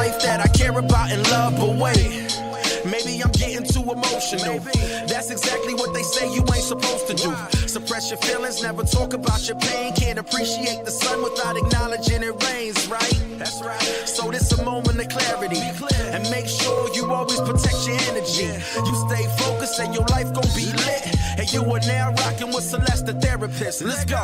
life that I care about and love, but wait. Maybe I'm getting too emotional. That's exactly what they say you ain't supposed to do. Suppress your feelings, never talk about your pain. Can't appreciate the sun without acknowledging it rains, right? That's right. So this a moment of clarity. And make sure you always protect your energy. You stay focused and your life gon' be lit. And you are now rocking with Celeste, the therapist. Let's go.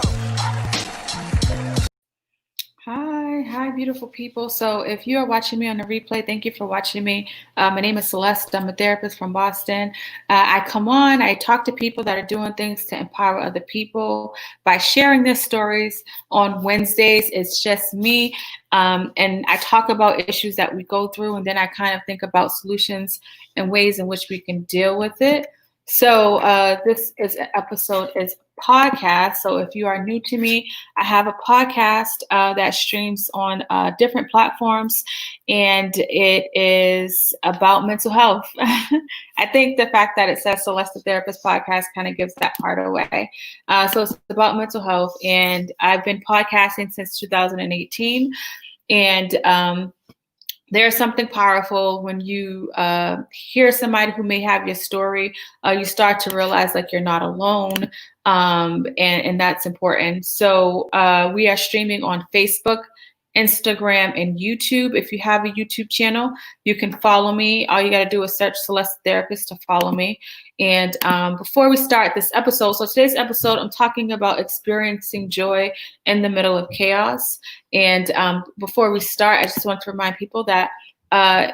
Hi, beautiful people. So if you are watching me on the replay, thank you for watching me. My name is Celeste. I'm a therapist from Boston. I come on, I talk to people that are doing things to empower other people by sharing their stories. On Wednesdays, it's just me. And I talk about issues that we go through, and then I kind of think about solutions and ways in which we can deal with it. So this episode is podcast. So if you are new to me, I have a podcast that streams on different platforms, and it is about mental health. I think the fact that it says Celeste the Therapist Podcast kind of gives that part away. So it's about mental health, and I've been podcasting since 2018, and there's something powerful when you hear somebody who may have your story. You start to realize like you're not alone, and that's important. So we are streaming on Facebook, Instagram, and YouTube. If you have a YouTube channel, you can follow me. All you got to do is search Celeste Therapist to follow me. And before we start this episode, so today's episode, I'm talking about experiencing joy in the middle of chaos. And before we start, I just want to remind people that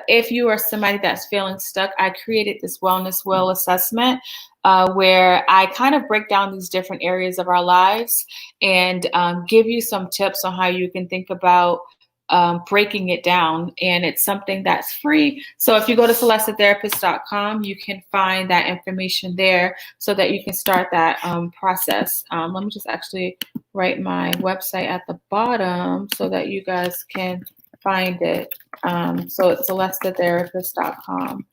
if you are somebody that's feeling stuck, I created this Wellness Well assessment where I kind of break down these different areas of our lives and give you some tips on how you can think about breaking it down. And it's something that's free. So if you go to celestetherapist.com, you can find that information there so that you can start that process. Let me just actually write my website at the bottom so that you guys can find it. So it's celestetherapist.com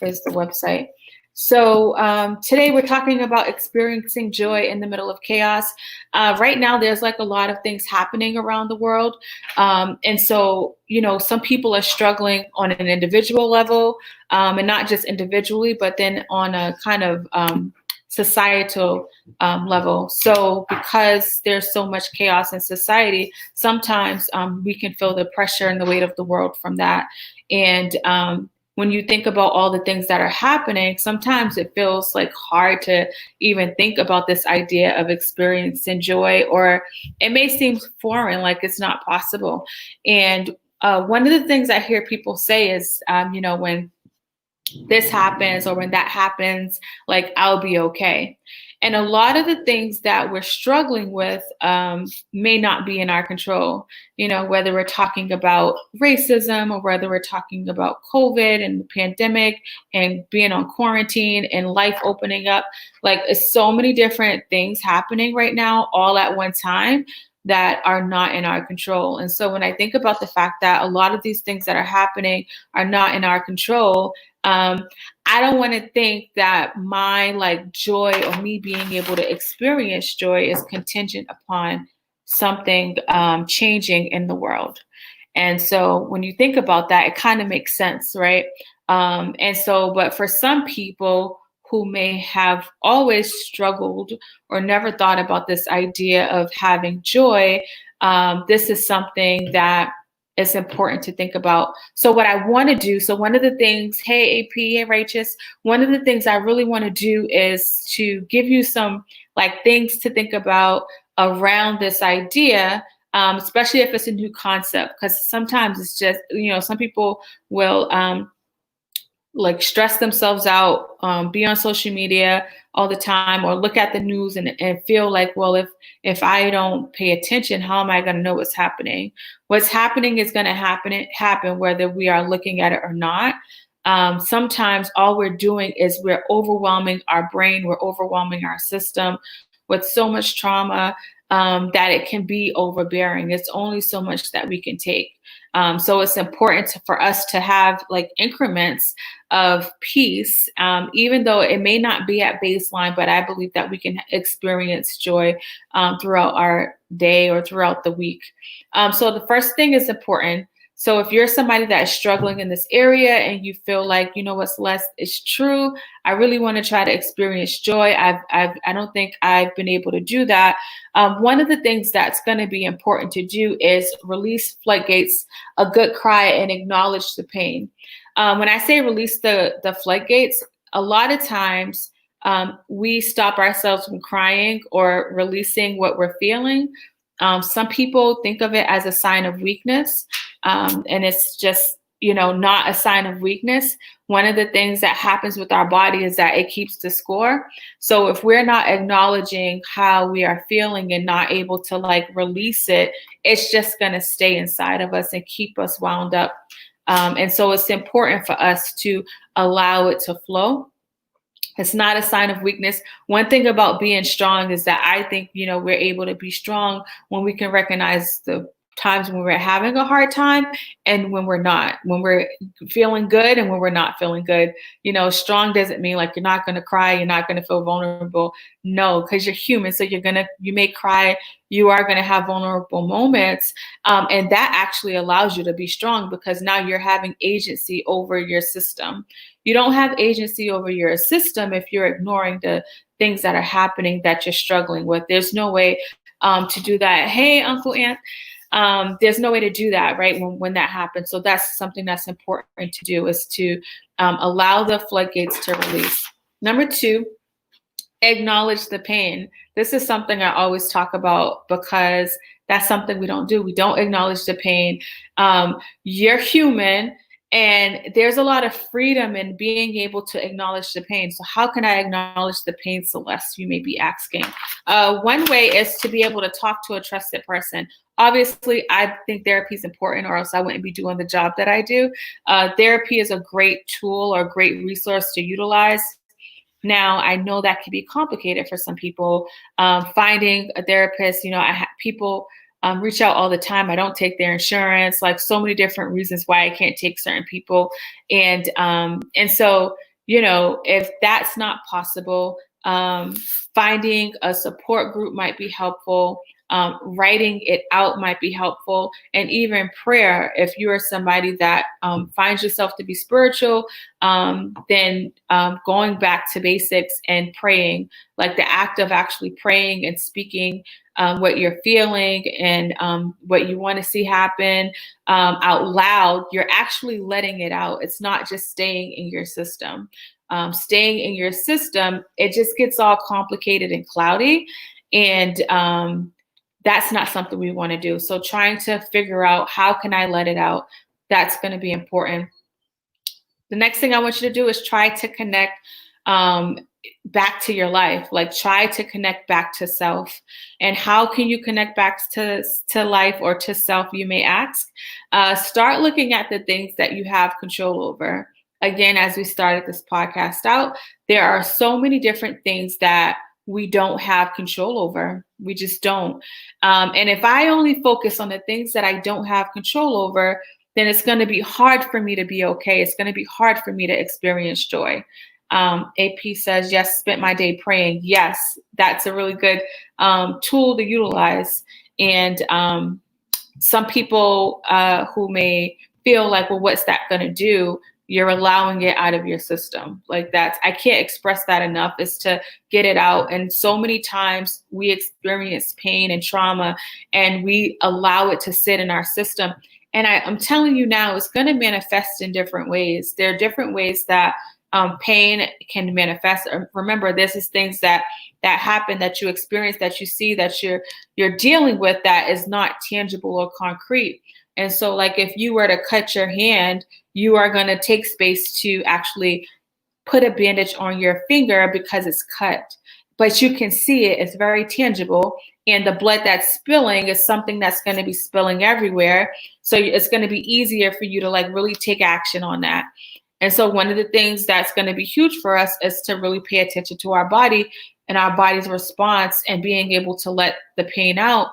is the website. So today we're talking about experiencing joy in the middle of chaos. Right now, there's like a lot of things happening around the world. And so, you know, some people are struggling on an individual level, and not just individually, but then on a kind of societal level. So because there's so much chaos in society, sometimes we can feel the pressure and the weight of the world from that. And when you think about all the things that are happening, sometimes it feels like hard to even think about this idea of experiencing joy, or it may seem foreign, like it's not possible. And one of the things I hear people say is, you know, when this happens or when that happens, like, I'll be okay. And a lot of the things that we're struggling with may not be in our control, you know, whether we're talking about racism or whether we're talking about COVID and the pandemic and being on quarantine and life opening up. Like, it's so many different things happening right now all at one time that are not in our control. And so when I think about the fact that a lot of these things that are happening are not in our control, I don't want to think that my like joy or me being able to experience joy is contingent upon something changing in the world. And so when you think about that, it kind of makes sense, right? And so, but for some people who may have always struggled or never thought about this idea of having joy, this is something that it's important to think about. So what I want to do, so one of the things, hey AP, hey Righteous, one of the things I really want to do is to give you some like things to think about around this idea, especially if it's a new concept, because sometimes it's just, you know, some people will like stress themselves out, be on social media all the time, or look at the news and feel like, well, if I don't pay attention, how am I going to know what's happening? What's happening is going to happen whether we are looking at it or not. Sometimes all we're doing is we're overwhelming our brain, we're overwhelming our system with so much trauma that it can be overbearing. It's only so much that we can take. So it's important for us to have like increments of peace, even though it may not be at baseline, but I believe that we can experience joy throughout our day or throughout the week. So the first thing is important. So if you're somebody that is struggling in this area and you feel like, you know what, Celeste, it's true, I really want to try to experience joy. I don't think I've been able to do that. One of the things that's going to be important to do is release floodgates, a good cry, and acknowledge the pain. When I say release the floodgates, a lot of times we stop ourselves from crying or releasing what we're feeling. Some people think of it as a sign of weakness, and it's just, not a sign of weakness. One of the things that happens with our body is that it keeps the score. So if we're not acknowledging how we are feeling and not able to release it, it's just going to stay inside of us and keep us wound up. And so it's important for us to allow it to flow. It's not a sign of weakness. One thing about being strong is that I think, we're able to be strong when we can recognize the times when we're having a hard time and when we're not, when we're feeling good and when we're not feeling good. Strong doesn't mean you're not going to cry, you're not going to feel vulnerable. No, because you're human. So you may cry, you are going to have vulnerable moments. And that actually allows you to be strong because now you're having agency over your system. You don't have agency over your system if you're ignoring the things that are happening that you're struggling with. There's no way to do that. Hey, Uncle Ant. There's no way to do that, right? When that happens. So that's something that's important to do, is to allow the floodgates to release. Number 2, acknowledge the pain. This is something I always talk about because that's something we don't do. We don't acknowledge the pain. You're human. And there's a lot of freedom in being able to acknowledge the pain. So how can I acknowledge the pain, Celeste? You may be asking. One way is to be able to talk to a trusted person. Obviously, I think therapy is important, or else I wouldn't be doing the job that I do. Therapy is a great tool or a great resource to utilize. Now, I know that can be complicated for some people. Finding a therapist, people reach out all the time. I don't take their insurance, so many different reasons why I can't take certain people. And so, if that's not possible, finding a support group might be helpful. Writing it out might be helpful. And even prayer, if you are somebody that finds yourself to be spiritual, then going back to basics and praying, the act of actually praying and speaking what you're feeling and what you want to see happen out loud, you're actually letting it out. It's not just staying in your system. Staying in your system, it just gets all complicated and cloudy. And that's not something we want to do. So trying to figure out, how can I let it out? That's going to be important. The next thing I want you to do is try to connect back to your life. Try to connect back to self. And how can you connect back to life or to self, you may ask? Start looking at the things that you have control over. Again, as we started this podcast out, there are so many different things that we don't have control over. We just don't. And if I only focus on the things that I don't have control over, then it's going to be hard for me to be okay. It's going to be hard for me to experience joy. AP says, yes, spent my day praying. Yes, that's a really good tool to utilize. And some people who may feel well, what's that going to do? You're allowing it out of your system. I can't express that enough, is to get it out. And so many times we experience pain and trauma and we allow it to sit in our system. And I'm telling you now, it's going to manifest in different ways. There are different ways that pain can manifest. Remember, this is things that happen, that you experience, that you see, that you're dealing with, that is not tangible or concrete. And so if you were to cut your hand, you are going to take space to actually put a bandage on your finger because it's cut. But you can see it, it's very tangible. And the blood that's spilling is something that's going to be spilling everywhere. So it's going to be easier for you to really take action on that. And so one of the things that's going to be huge for us is to really pay attention to our body and our body's response, and being able to let the pain out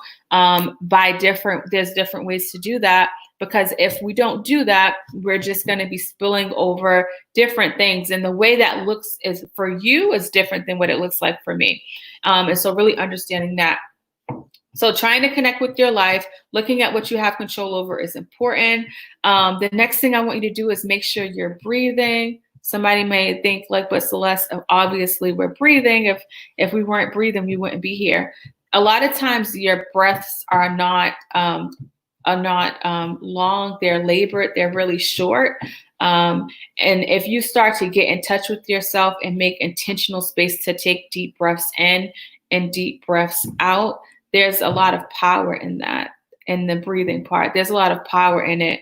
there's different ways to do that. Because if we don't do that, we're just going to be spilling over different things. And the way that looks is for you is different than what it looks like for me. And so really understanding that. So trying to connect with your life, looking at what you have control over is important. The next thing I want you to do is make sure you're breathing. Somebody may think like, but Celeste, obviously we're breathing. If we weren't breathing, we wouldn't be here. A lot of times your breaths are not long. They're labored. They're really short. And if you start to get in touch with yourself and make intentional space to take deep breaths in and deep breaths out, there's a lot of power in that, in the breathing part. There's a lot of power in it.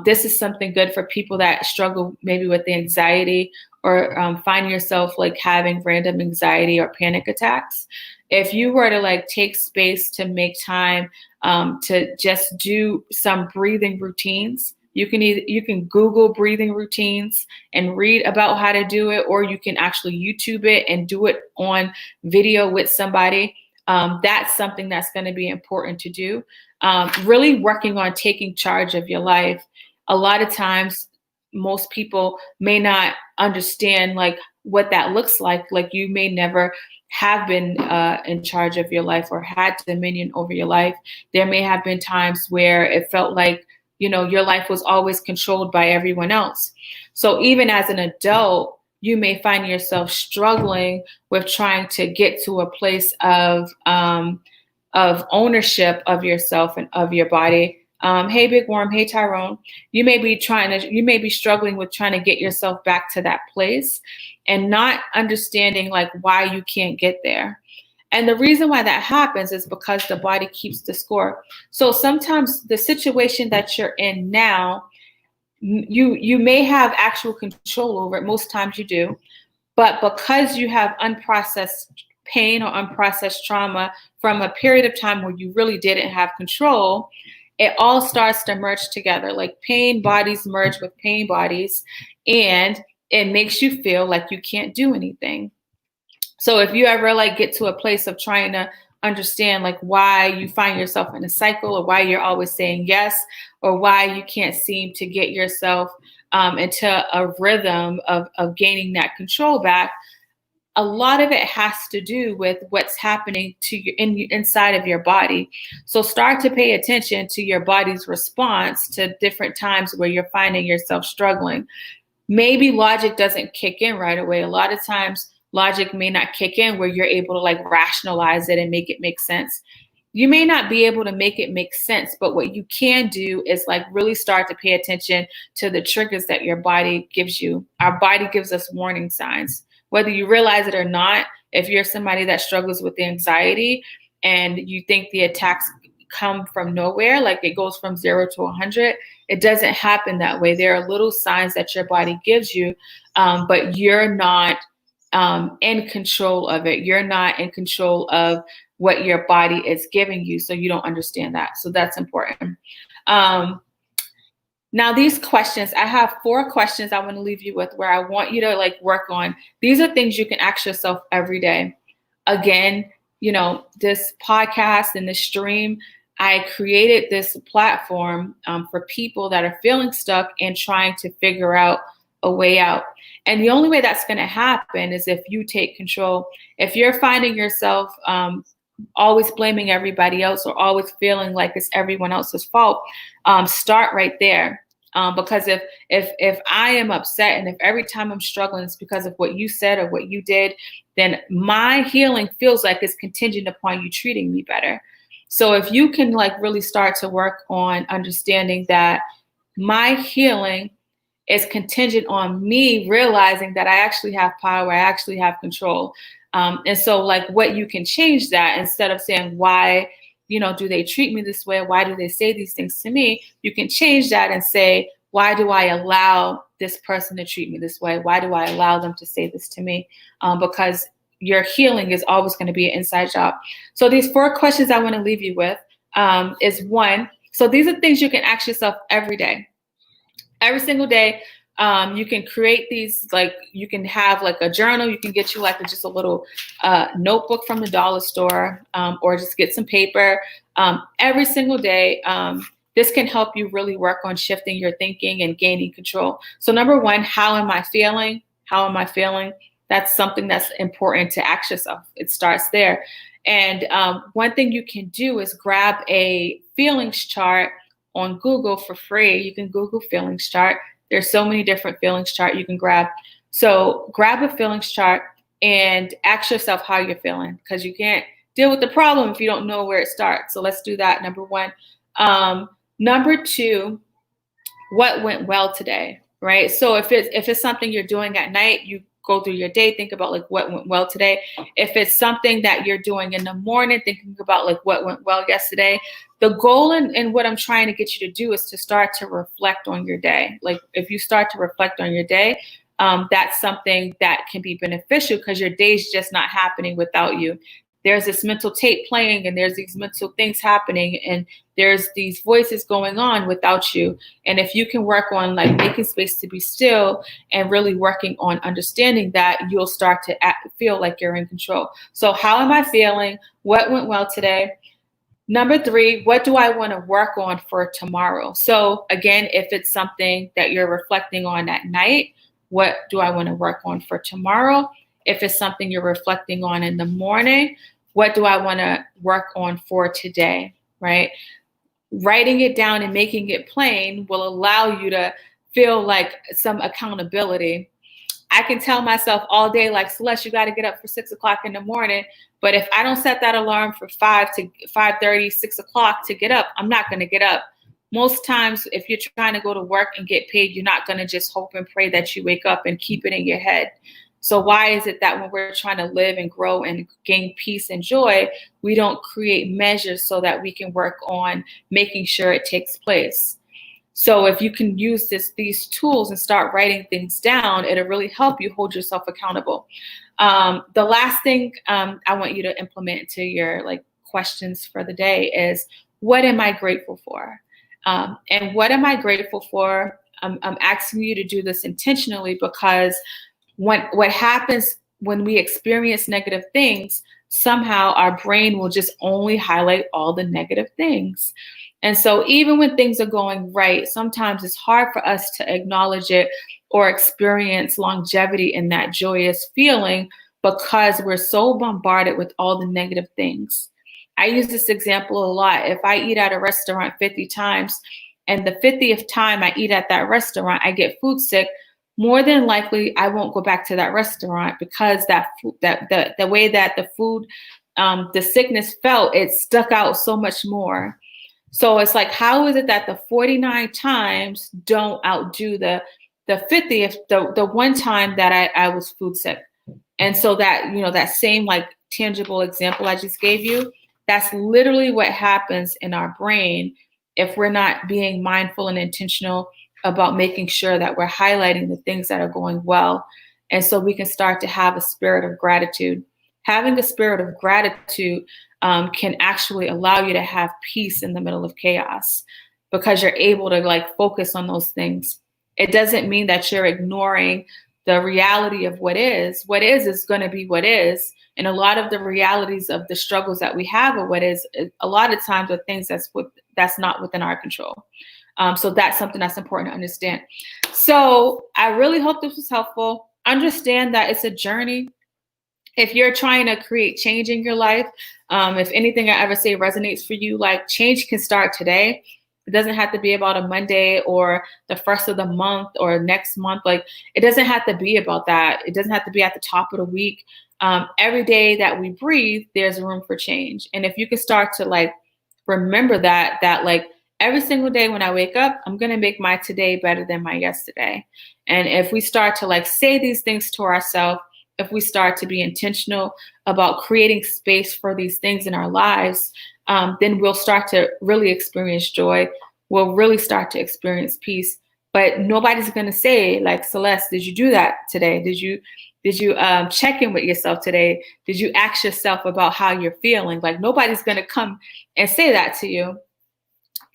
This is something good for people that struggle maybe with the anxiety or find yourself like having random anxiety or panic attacks. If you were to like take space to make time to just do some breathing routines, you can Google breathing routines and read about how to do it, or you can actually YouTube it and do it on video with somebody. That's something that's going to be important to do. Really working on taking charge of your life. A lot of times, most people may not understand like what that looks like. Like you may never have been in charge of your life or had dominion over your life. There may have been times where it felt like, you know, your life was always controlled by everyone else. So even as an adult, you may find yourself struggling with trying to get to a place of ownership of yourself and of your body. Hey, Big Worm. Hey, Tyrone. You may be struggling with trying to get yourself back to that place and not understanding like why you can't get there. And the reason why that happens is because the body keeps the score. So sometimes the situation that you're in now, you may have actual control over it. Most times you do. But because you have unprocessed pain or unprocessed trauma from a period of time where you really didn't have control, it all starts to merge together. Like pain bodies merge with pain bodies, and it makes you feel like you can't do anything. So if you ever like get to a place of trying to understand like why you find yourself in a cycle, or why you're always saying yes, or why you can't seem to get yourself into a rhythm of gaining that control back, a lot of it has to do with what's happening to you inside of your body. So start to pay attention to your body's response to different times where you're finding yourself struggling. Maybe logic doesn't kick in right away. A lot of times logic may not kick in where you're able to like rationalize it and make it make sense. You may not be able to make it make sense, but what you can do is like really start to pay attention to the triggers that your body gives you. Our body gives us warning signs, whether you realize it or not. If you're somebody that struggles with anxiety and you think the attacks come from nowhere, like it goes from 0 to 100, it doesn't happen that way. There are little signs that your body gives you, but you're not in control of it. You're not in control of what your body is giving you. So you don't understand that. So that's important. Now these questions, I have 4 questions I want to leave you with where I want you to like work on. These are things you can ask yourself every day. Again, you know, this podcast and this stream, I created this platform for people that are feeling stuck and trying to figure out a way out. And the only way that's going to happen is if you take control. If you're finding yourself always blaming everybody else or always feeling like it's everyone else's fault, start right there. Because if I am upset and if every time I'm struggling it's because of what you said or what you did, then my healing feels like it's contingent upon you treating me better. So if you can like really start to work on understanding that my healing is contingent on me realizing that I actually have power, I actually have control. And so like what you can change that, instead of saying, why, you know, do they treat me this way? Why do they say these things to me? You can change that and say, why do I allow this person to treat me this way? Why do I allow them to say this to me? Because your healing is always going to be an inside job. So these 4 questions I want to leave you with is 1. So these are things you can ask yourself every day. Every single day, you can create these, like you can have like a journal. You can get you like just a little notebook from the dollar store, or just get some paper. Every single day, this can help you really work on shifting your thinking and gaining control. So number 1, how am I feeling? How am I feeling? That's something that's important to ask yourself. It starts there. And one thing you can do is grab a feelings chart on Google for free. You can Google feelings chart. There's so many different feelings chart you can grab. So grab a feelings chart and ask yourself how you're feeling, because you can't deal with the problem if you don't know where it starts. So let's do that. Number one. Number two, what went well today, right? So if it's something you're doing at night, you go through your day, think about like what went well today. If it's something that you're doing in the morning, thinking about like what went well yesterday. The goal and what I'm trying to get you to do is to start to reflect on your day. Like if you start to reflect on your day, that's something that can be beneficial because your day's just not happening without you. There's this mental tape playing and there's these mental things happening and there's these voices going on without you. And if you can work on like making space to be still and really working on understanding that, you'll start to feel like you're in control. So how am I feeling? What went well today? Number three, what do I want to work on for tomorrow? So again, if it's something that you're reflecting on at night, what do I want to work on for tomorrow? If it's something you're reflecting on in the morning, what do I want to work on for today, right? Writing it down and making it plain will allow you to feel like some accountability. I can tell myself all day, like, Celeste, you got to get up for 6 o'clock in the morning. But if I don't set that alarm for 5:30, 6 o'clock to get up, I'm not going to get up. Most times, if you're trying to go to work and get paid, you're not going to just hope and pray that you wake up and keep it in your head. So why is it that when we're trying to live and grow and gain peace and joy, we don't create measures so that we can work on making sure it takes place? So if you can use these tools and start writing things down, it'll really help you hold yourself accountable. The last thing I want you to implement into your like questions for the day is, what am I grateful for? And what am I grateful for? I'm asking you to do this intentionally because what happens when we experience negative things, somehow our brain will just only highlight all the negative things. And so even when things are going right, sometimes it's hard for us to acknowledge it or experience longevity in that joyous feeling because we're so bombarded with all the negative things. I use this example a lot. If I eat at a restaurant 50 times and the 50th time I eat at that restaurant, I get food sick, more than likely I won't go back to that restaurant because the way that the food, the sickness felt, it stuck out so much more. So it's like, how is it that the 49 times don't outdo the 50th, the one time that I was food sick? And so that, that same like tangible example I just gave you, that's literally what happens in our brain if we're not being mindful and intentional about making sure that we're highlighting the things that are going well. And so we can start to have a spirit of gratitude. Having a spirit of gratitude can actually allow you to have peace in the middle of chaos because you're able to like focus on those things. It doesn't mean that you're ignoring the reality of what is. What is going to be what is. And a lot of the realities of the struggles that we have or what is, a lot of times are things that's not within our control. So that's something that's important to understand. So I really hope this was helpful. Understand that it's a journey. If you're trying to create change in your life, if anything I ever say resonates for you, like change can start today. It doesn't have to be about a Monday or the first of the month or next month. Like it doesn't have to be about that. It doesn't have to be at the top of the week. Every day that we breathe, there's room for change. And if you can start to like remember that like every single day when I wake up, I'm going to make my today better than my yesterday. And if we start to like say these things to ourselves, if we start to be intentional about creating space for these things in our lives, then we'll start to really experience joy. We'll really start to experience peace. But nobody's going to say like, Celeste, did you do that today? Did you check in with yourself today? Did you ask yourself about how you're feeling? Like nobody's going to come and say that to you.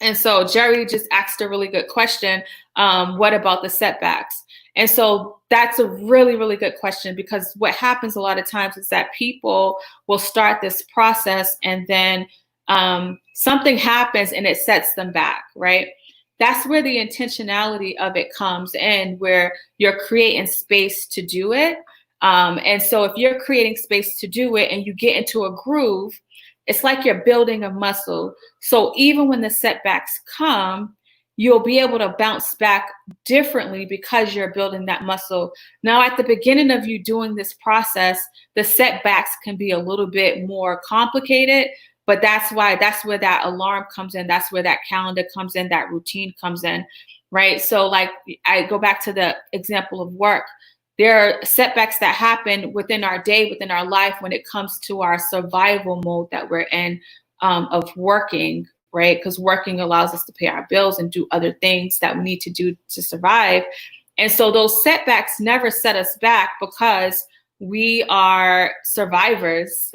And so Jerry just asked a really good question. What about the setbacks? And so that's a really, really good question because what happens a lot of times is that people will start this process and then something happens and it sets them back, right? That's where the intentionality of it comes in, where you're creating space to do it. And so if you're creating space to do it and you get into a groove, It's like you're building a muscle. So even when the setbacks come, you'll be able to bounce back differently because you're building that muscle. Now, at the beginning of you doing this process, the setbacks can be a little bit more complicated, but that's where that alarm comes in. That's where that calendar comes in, that routine comes in, right? So like I go back to the example of work. There are setbacks that happen within our day, within our life, when it comes to our survival mode that we're in, of working, right? Because working allows us to pay our bills and do other things that we need to do to survive. And so those setbacks never set us back because we are survivors,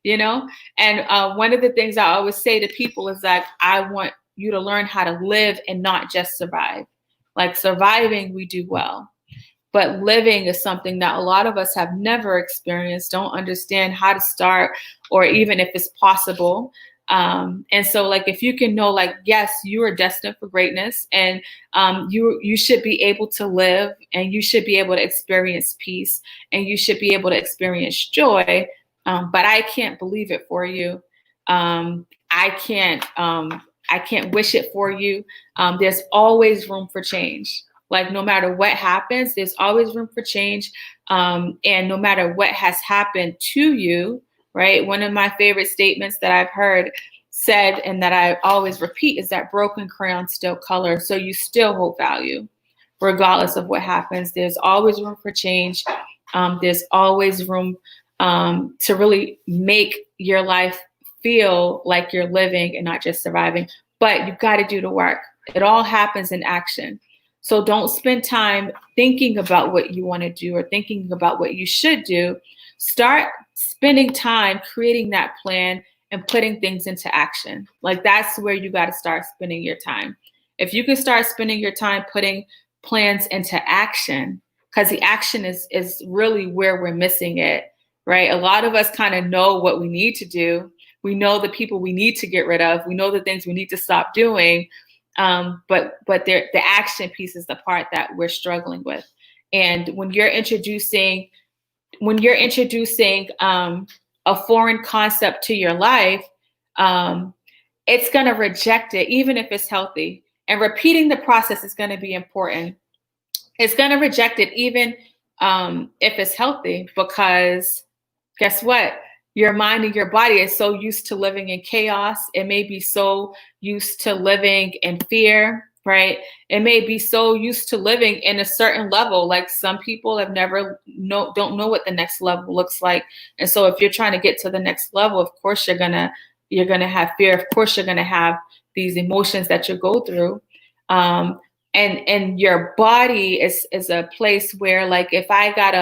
you know? And one of the things I always say to people is that I want you to learn how to live and not just survive. Like surviving, we do well. But living is something that a lot of us have never experienced, don't understand how to start, or even if it's possible. And so like, if you can know, like, yes, you are destined for greatness, and you should be able to live, and you should be able to experience peace, and you should be able to experience joy. But I can't believe it for you. I can't wish it for you. There's always room for change. Like no matter what happens, there's always room for change. And no matter what has happened to you, right? One of my favorite statements that I've heard said, and that I always repeat, is that broken crayons still color. So you still hold value, regardless of what happens. There's always room for change. There's always room to really make your life feel like you're living and not just surviving. But you've got to do the work. It all happens in action. So don't spend time thinking about what you want to do or thinking about what you should do. Start spending time creating that plan and putting things into action. Like that's where you got to start spending your time. If you can start spending your time putting plans into action, because the action is really where we're missing it, right? A lot of us kind of know what we need to do. We know the people we need to get rid of. We know the things we need to stop doing. But the action piece is the part that we're struggling with. And when you're introducing a foreign concept to your life, it's going to reject it, even if it's healthy. And repeating the process is going to be important. It's going to reject it, even if it's healthy, because guess what? Your mind and your body is so used to living in chaos. It may be so used to living in fear, right? It may be so used to living in a certain level. Like some people don't know what the next level looks like. And so if you're trying to get to the next level, of course you're gonna have fear. Of course you're gonna have these emotions that you go through. And your body is a place where, like, if I got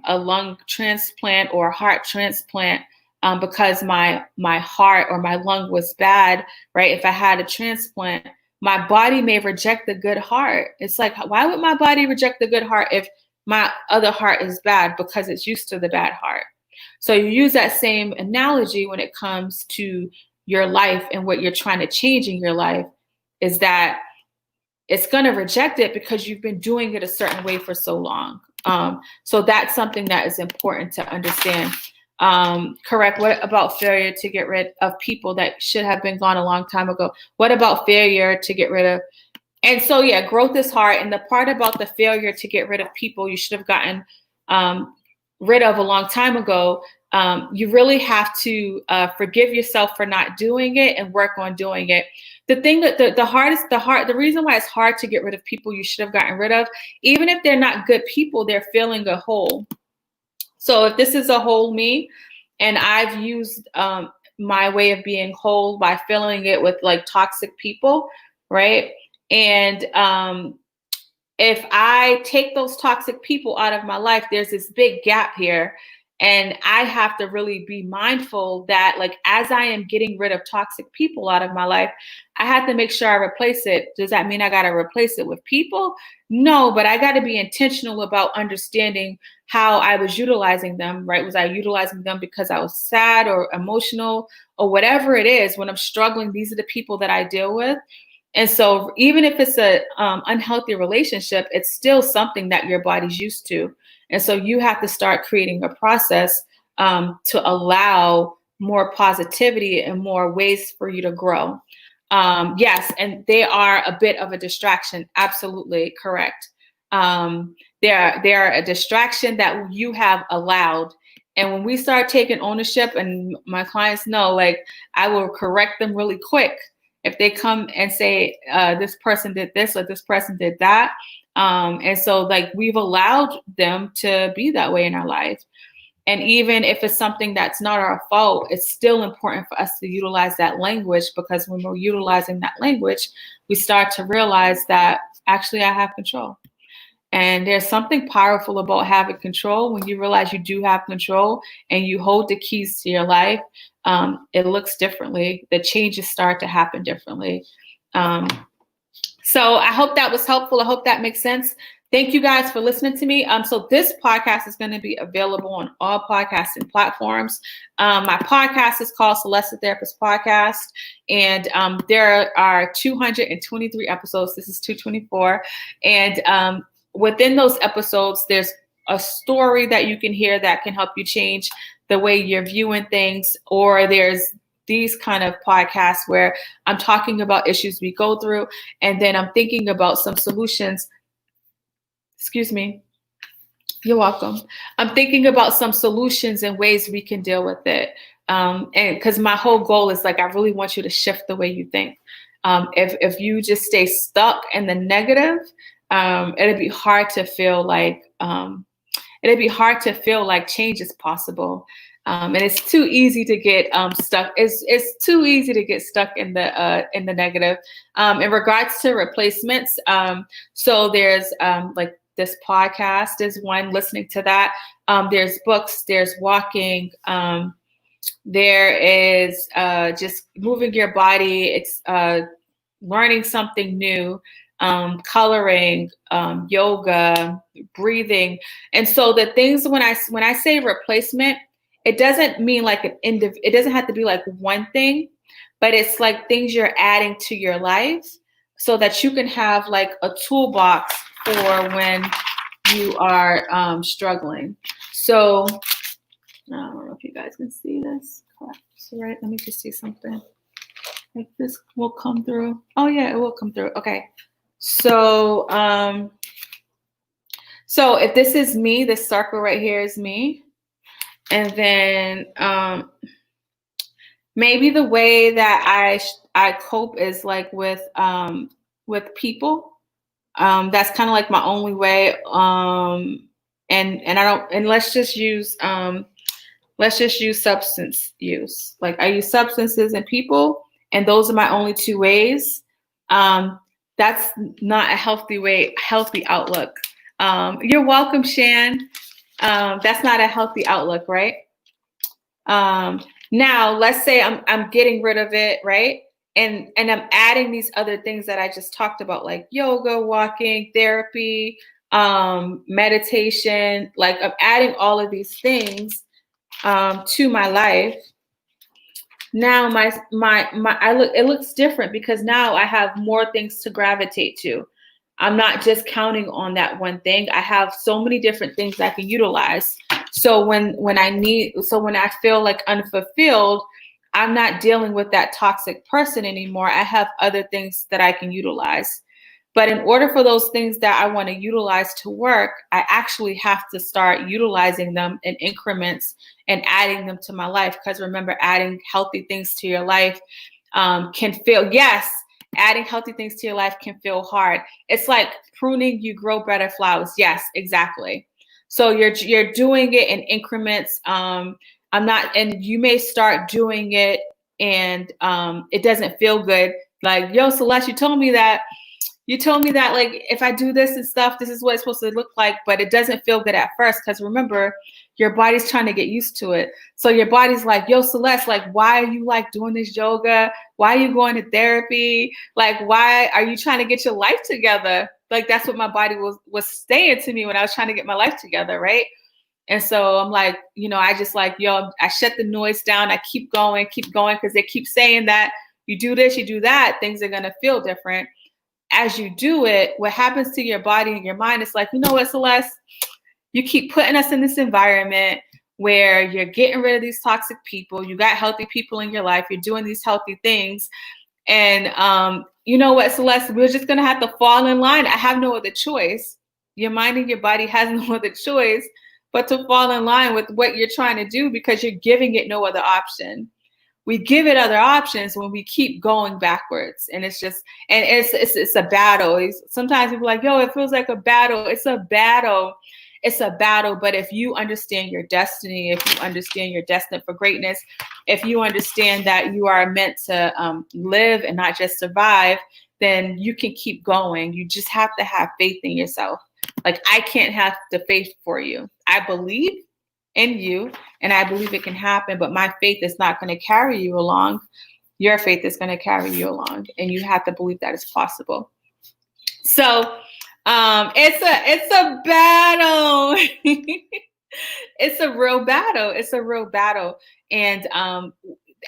a lung transplant or a heart transplant because my heart or my lung was bad, right? If I had a transplant, my body may reject the good heart. It's like, why would my body reject the good heart if my other heart is bad? Because it's used to the bad heart. So you use that same analogy when it comes to your life and what you're trying to change in your life, is that it's going to reject it because you've been doing it a certain way for so long. So that's something that is important to understand. Correct. What about failure to get rid of people that should have been gone a long time ago? What about failure to get rid of? And so, yeah, growth is hard. And the part about the failure to get rid of people you should have gotten rid of a long time ago, you really have to forgive yourself for not doing it and work on doing it. The thing that the reason why it's hard to get rid of people you should have gotten rid of, even if they're not good people, they're filling a hole. So if this is a whole me, and I've used my way of being whole by filling it with like toxic people, right? And if I take those toxic people out of my life, there's this big gap here. And I have to really be mindful that, like, as I am getting rid of toxic people out of my life, I have to make sure I replace it. Does that mean I got to replace it with people? No, but I got to be intentional about understanding how I was utilizing them, right? Was I utilizing them because I was sad or emotional or whatever it is? When I'm struggling, these are the people that I deal with. And so even if it's a unhealthy relationship, it's still something that your body's used to. And so you have to start creating a process to allow more positivity and more ways for you to grow. Yes, and they are a bit of a distraction. Absolutely correct. They're a distraction that you have allowed. And when we start taking ownership, and my clients know, like, I will correct them really quick if they come and say, this person did this or this person did that. And so, like, we've allowed them to be that way in our life. And even if it's something that's not our fault, it's still important for us to utilize that language, because when we're utilizing that language, we start to realize that actually I have control. And there's something powerful about having control. When you realize you do have control and you hold the keys to your life, it looks differently. The changes start to happen differently. So I hope that was helpful. I hope that makes sense. Thank you guys for listening to me. So this podcast is going to be available on all podcasting platforms. My podcast is called Celeste the Therapist Podcast, and there are 223 episodes. This is 224. And within those episodes, there's a story that you can hear that can help you change the way you're viewing things, or there's these kind of podcasts where I'm talking about issues we go through, and then I'm thinking about some solutions. Excuse me. You're welcome. I'm thinking about some solutions and ways we can deal with it. And because my whole goal is, like, I really want you to shift the way you think. If you just stay stuck in the negative, it'd be hard to feel like change is possible. And it's too easy to get stuck. It's too easy to get stuck in the negative. In regards to replacements, so there's like this podcast is one, listening to that. There's books, there's walking, there is just moving your body. It's learning something new, coloring, yoga, breathing. And so the things, when I say replacement, it doesn't mean like it doesn't have to be like one thing, but it's like things you're adding to your life so that you can have like a toolbox for when you are struggling. So I don't know if you guys can see this. So, right, let me just see something. Like this will come through. Oh yeah, it will come through. Okay. So so if this is me, this circle right here is me. And then maybe the way that I cope is like with people. That's kind of like my only way. And I don't, and let's just use substance use. Like, I use substances and people, and those are my only two ways. That's not a healthy outlook. You're welcome, Shan. That's not a healthy outlook, right? Now let's say I'm getting rid of it, right? And I'm adding these other things that I just talked about, like yoga, walking, therapy, meditation. Like, I'm adding all of these things to my life. Now it looks different, because now I have more things to gravitate to. I'm not just counting on that one thing. I have so many different things I can utilize. So when I feel like unfulfilled, I'm not dealing with that toxic person anymore. I have other things that I can utilize. But in order for those things that I want to utilize to work, I actually have to start utilizing them in increments and adding them to my life. Because remember, adding healthy things to your life can feel, yes, adding healthy things to your life can feel hard. It's like pruning, you grow better flowers. Yes, exactly. So you're doing it in increments. And you may start doing it and it doesn't feel good. Like, yo, Celeste, you told me that like, if I do this and stuff, this is what it's supposed to look like, but it doesn't feel good at first. Because remember, your body's trying to get used to it. So your body's like, yo, Celeste, like, why are you like doing this yoga? Why are you going to therapy? Like, why are you trying to get your life together? Like, that's what my body was saying to me when I was trying to get my life together, right? And so I'm like, I just like, yo, I shut the noise down. I keep going, because they keep saying that you do this, you do that, things are going to feel different. As you do it, what happens to your body and your mind is like, you know what, Celeste, you keep putting us in this environment. where you're getting rid of these toxic people. You got healthy people in your life. You're doing these healthy things. And you know what, Celeste, we're just going to have to fall in line. I have no other choice. Your mind and your body has no other choice but to fall in line with what you're trying to do, because you're giving it no other option. We give it other options when we keep going backwards. And it's just, and it's a battle. Sometimes people are like, yo, it feels like a battle. It's a battle. It's a battle. But if you understand your destiny, if you understand you're destined for greatness, if you understand that you are meant to live and not just survive, then you can keep going. You just have to have faith in yourself. Like, I can't have the faith for you. I believe in you and I believe it can happen, but my faith is not going to carry you along. Your faith is going to carry you along, and you have to believe that it's possible. So it's a battle. It's a real battle. It's a real battle. And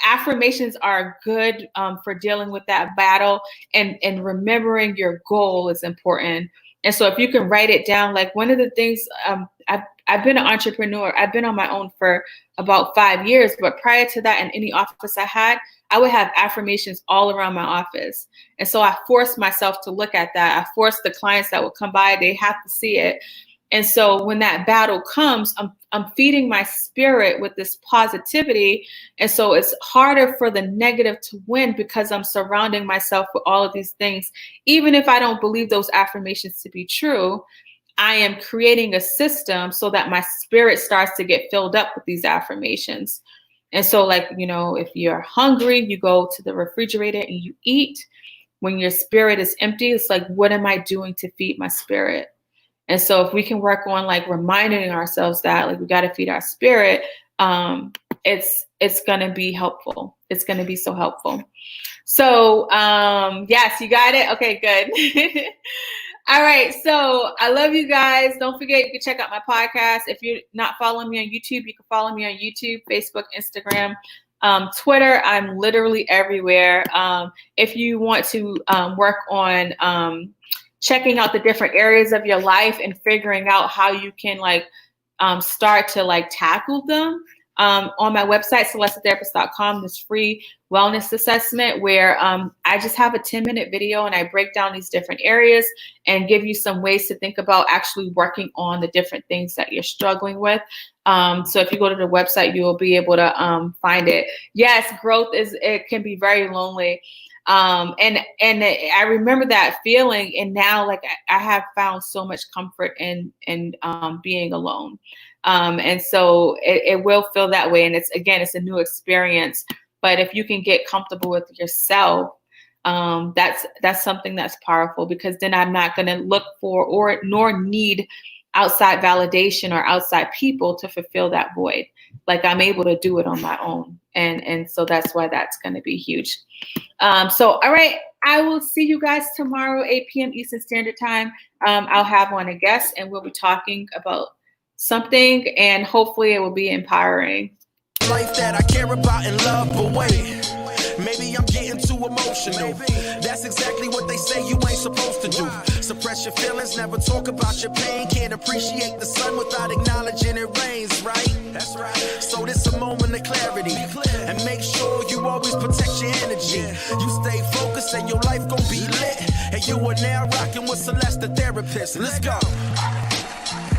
affirmations are good for dealing with that battle, and remembering your goal is important. And so if you can write it down, like one of the things, I've been an entrepreneur. I've been on my own for about 5 years, but prior to that, in any office I had, I would have affirmations all around my office. And so I forced myself to look at that. I forced the clients that would come by, they have to see it. And so when that battle comes, I'm feeding my spirit with this positivity. And so it's harder for the negative to win, because I'm surrounding myself with all of these things. Even if I don't believe those affirmations to be true, I am creating a system so that my spirit starts to get filled up with these affirmations. And so, like, you know, if you're hungry, you go to the refrigerator and you eat. When your spirit is empty, it's like, what am I doing to feed my spirit? And so if we can work on like reminding ourselves that, like, we got to feed our spirit, it's going to be helpful. It's going to be so helpful. So yes, you got it. Okay, good. All right. So I love you guys. Don't forget, you can check out my podcast. If you're not following me on YouTube, you can follow me on YouTube, Facebook, Instagram, Twitter. I'm literally everywhere. If you want to work on checking out the different areas of your life and figuring out how you can like start to like tackle them, on my website, celestetherapist.com, this free wellness assessment where I just have a 10-minute video and I break down these different areas and give you some ways to think about actually working on the different things that you're struggling with. So if you go to the website, you will be able to find it. Yes, growth it can be very lonely. And I remember that feeling, and now like I have found so much comfort in being alone. And so it will feel that way. And it's a new experience, but if you can get comfortable with yourself, that's something that's powerful, because then I'm not going to look for nor need outside validation or outside people to fulfill that void. Like, I'm able to do it on my own. And so that's why that's going to be huge. So, all right, I will see you guys tomorrow, 8 p.m. Eastern Standard Time. I'll have a guest and we'll be talking about something, and hopefully it will be empowering. Life that I care about and love, but wait, maybe I'm getting too emotional. That's exactly what they say you ain't supposed to do. Suppress your feelings, never talk about your pain. Can't appreciate the sun without acknowledging it rains, right? That's right. So this a moment of clarity, and make sure you always protect your energy. You stay focused and your life gon' be lit. And you are now rocking with Celeste the Therapist. Let's go.